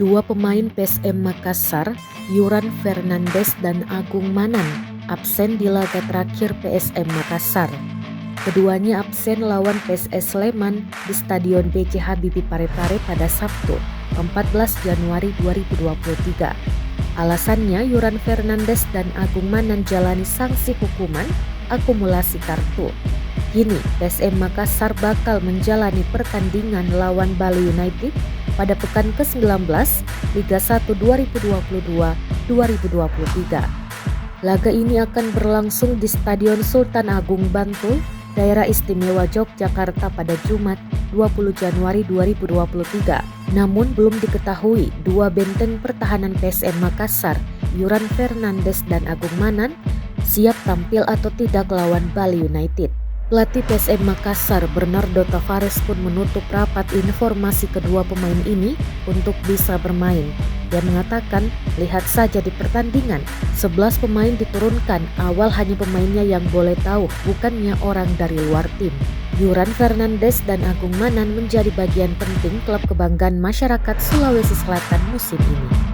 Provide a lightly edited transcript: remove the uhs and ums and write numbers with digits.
Dua pemain PSM Makassar, Yuran Fernandes dan Agung Manan, absen di laga terakhir PSM Makassar. Keduanya absen lawan PSS Sleman di Stadion B.J. Habibie Parepare pada Sabtu, 14 Januari 2023. Alasannya, Yuran Fernandes dan Agung Manan jalani sanksi hukuman akumulasi kartu. Kini, PSM Makassar bakal menjalani pertandingan lawan Bali United pada pekan ke-19 Liga 1 2022-2023. Laga ini akan berlangsung di Stadion Sultan Agung Bantul, Daerah Istimewa Yogyakarta pada Jumat 20 Januari 2023. Namun belum diketahui dua benteng pertahanan PSM Makassar, Yuran Fernandes dan Agung Manan, siap tampil atau tidak lawan Bali United. Pelatih PSM Makassar, Bernardo Tavares pun menutup rapat informasi kedua pemain ini untuk bisa bermain. Dia mengatakan, lihat saja di pertandingan, 11 pemain diturunkan, awal hanya pemainnya yang boleh tahu, bukannya orang dari luar tim. Yuran Fernandes dan Agung Manan menjadi bagian penting klub kebanggaan masyarakat Sulawesi Selatan musim ini.